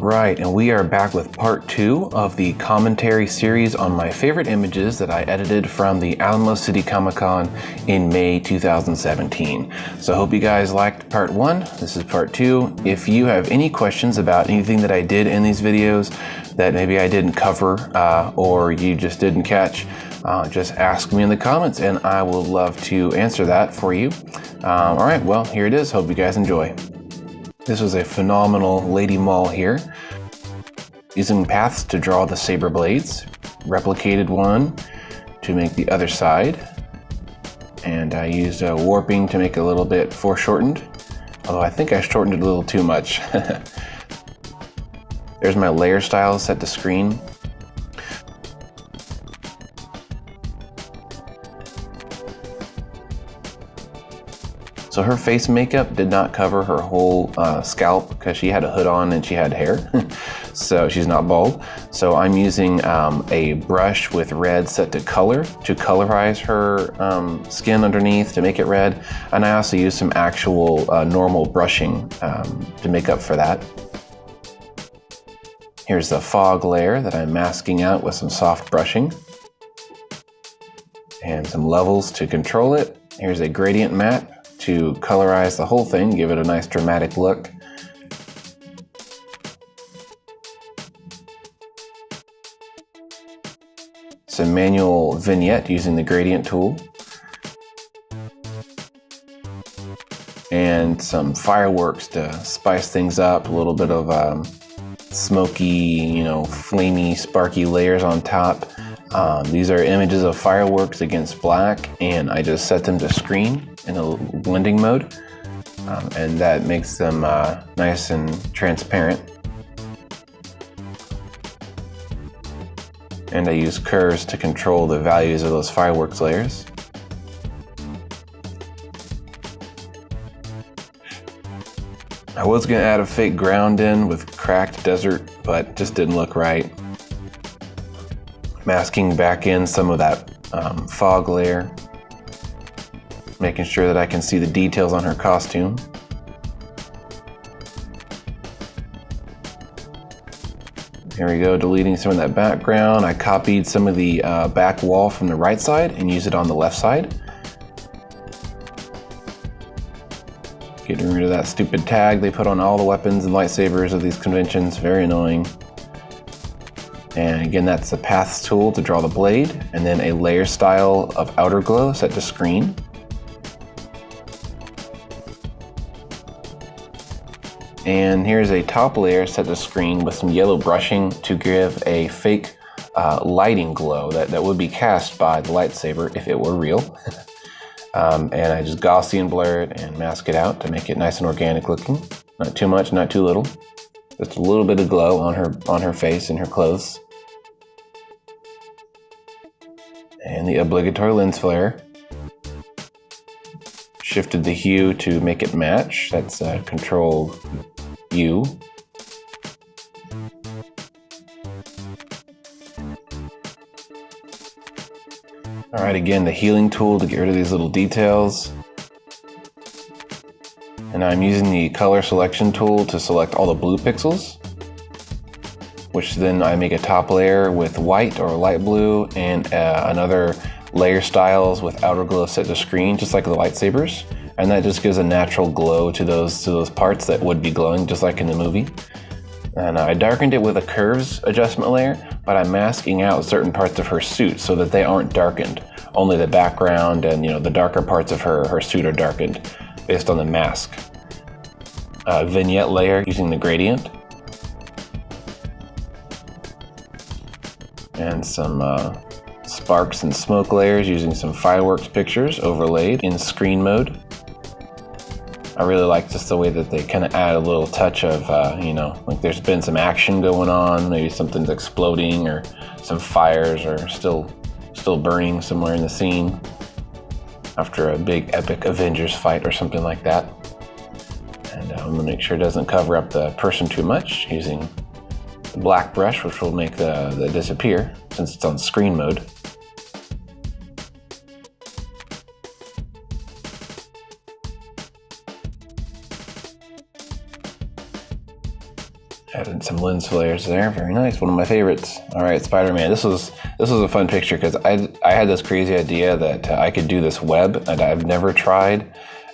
Alright, and we are back with part 2 of the commentary series on my favorite images that I edited from the Alamo City Comic Con in May 2017. So I hope you guys liked part 1. This is part 2. If you have any questions about anything that I did in these videos that maybe I didn't cover or you just didn't catch, just ask me in the comments and I will love to answer that for you. Alright, well, here it is. Hope you guys enjoy. This was a phenomenal Lady Maul here. Using paths to draw the saber blades. Replicated one to make the other side. And I used warping to make it a little bit foreshortened. Although I think I shortened it a little too much. There's my layer style set to screen. So her face makeup did not cover her whole scalp because she had a hood on and she had hair. So she's not bald. So I'm using a brush with red set to color to colorize her skin underneath to make it red. And I also use some actual normal brushing to make up for that. Here's the fog layer that I'm masking out with some soft brushing. And some levels to control it. Here's a gradient matte to colorize the whole thing, give it a nice dramatic look. Some manual vignette using the gradient tool. And some fireworks to spice things up, a little bit of smoky, flamey, sparky layers on top. These are images of fireworks against black, and I just set them to screen in a blending mode, and that makes them nice and transparent. And I use curves to control the values of those fireworks layers. I was going to add a fake ground in with cracked desert, but just didn't look right. Masking back in some of that fog layer, making sure that I can see the details on her costume. Here we go, deleting some of that background. I copied some of the back wall from the right side and used it on the left side. Getting rid of that stupid tag they put on all the weapons and lightsabers of these conventions, very annoying. And again, that's the paths tool to draw the blade, and then a layer style of outer glow set to screen. And here's a top layer set to screen with some yellow brushing to give a fake lighting glow that would be cast by the lightsaber if it were real. And I just Gaussian blur it and mask it out to make it nice and organic looking. Not too much, not too little. Just a little bit of glow on her face and her clothes. And the obligatory lens flare. Shifted the hue to make it match. That's Control U. Alright, again, the healing tool to get rid of these little details. And I'm using the color selection tool to select all the blue pixels, which then I make a top layer with white or light blue and another layer styles with outer glow set to screen, just like the lightsabers. And that just gives a natural glow to those parts that would be glowing, just like in the movie. And I darkened it with a curves adjustment layer, but I'm masking out certain parts of her suit so that they aren't darkened. Only the background and the darker parts of her suit are darkened based on the mask. Vignette layer using the gradient. And some sparks and smoke layers using some fireworks pictures overlaid in screen mode. I really like just the way that they kind of add a little touch of, like there's been some action going on, maybe something's exploding or some fires are still burning somewhere in the scene after a big epic Avengers fight or something like that. And I'm gonna make sure it doesn't cover up the person too much using the black brush, which will make the disappear since it's on screen mode. Added some some lens flares there. Very nice. One of my favorites. All right, Spider-Man. This was a fun picture because I had this crazy idea that I could do this web that I've never tried,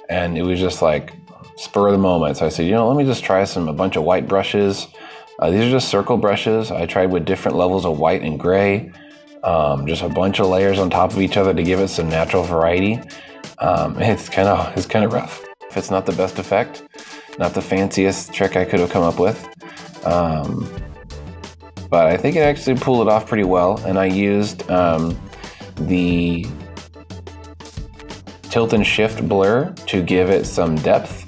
and it was just like spur of the moment. So I said, let me just try a bunch of white brushes. These are just circle brushes. I tried with different levels of white and gray, just a bunch of layers on top of each other to give it some natural variety. It's kind of rough. If it's not the best effect, not the fanciest trick I could have come up with, but I think it actually pulled it off pretty well. And I used the tilt and shift blur to give it some depth.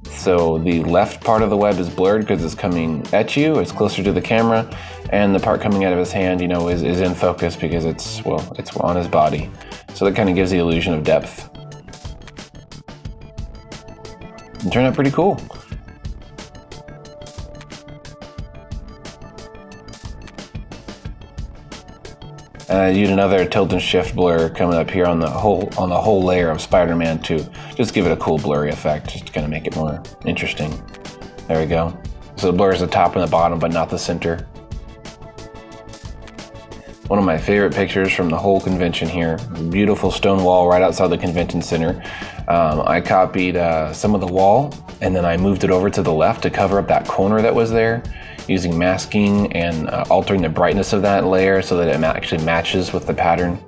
So the left part of the web is blurred because it's coming at you, it's closer to the camera, and the part coming out of his hand, is in focus because it's on his body. So that kind of gives the illusion of depth. It turned out pretty cool. And I used another tilt and shift blur coming up here on the whole layer of Spider-Man to just give it a cool blurry effect, just to kind of make it more interesting. There we go. So the blur is the top and the bottom, but not the center. One of my favorite pictures from the whole convention here. Beautiful stone wall right outside the convention center. I copied some of the wall, and then I moved it over to the left to cover up that corner that was there, using masking and altering the brightness of that layer so that it actually matches with the pattern.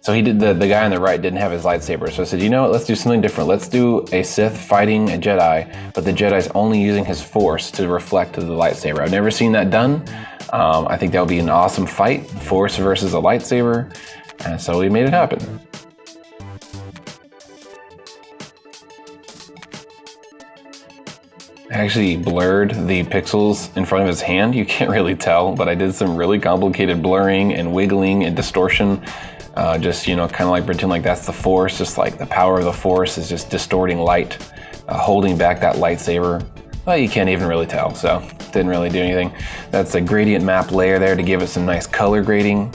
So he did, the guy on the right didn't have his lightsaber, so I said, let's do something different. Let's do a Sith fighting a Jedi, but the Jedi's only using his Force to reflect the lightsaber. I've never seen that done. I think that would be an awesome fight, Force versus a lightsaber, and so we made it happen. I actually blurred the pixels in front of his hand. You can't really tell, but I did some really complicated blurring and wiggling and distortion. Just, kind of like pretend like that's the Force, just like the power of the Force is just distorting light, holding back that lightsaber. Well, you can't even really tell, so didn't really do anything. That's a gradient map layer there to give it some nice color grading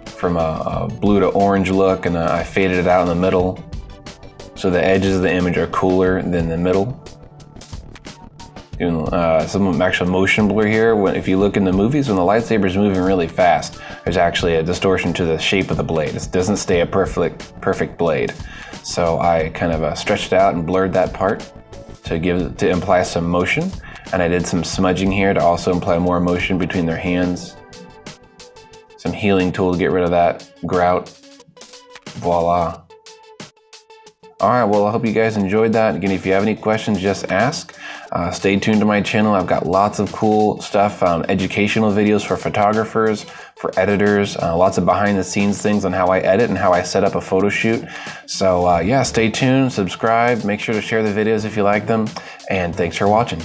from a blue to orange look, and I faded it out in the middle so the edges of the image are cooler than the middle. Doing some actual motion blur here. If you look in the movies, when the lightsaber is moving really fast, there's actually a distortion to the shape of the blade. It doesn't stay a perfect blade. So I kind of stretched out and blurred that part to imply some motion, and I did some smudging here to also imply more motion between their hands. Some healing tool to get rid of that grout. Voila. All right, well, I hope you guys enjoyed that. Again, if you have any questions, just ask. Stay tuned to my channel. I've got lots of cool stuff, educational videos for photographers, for editors, lots of behind the scenes things on how I edit and how I set up a photo shoot. So yeah, stay tuned, subscribe, make sure to share the videos if you like them, and thanks for watching.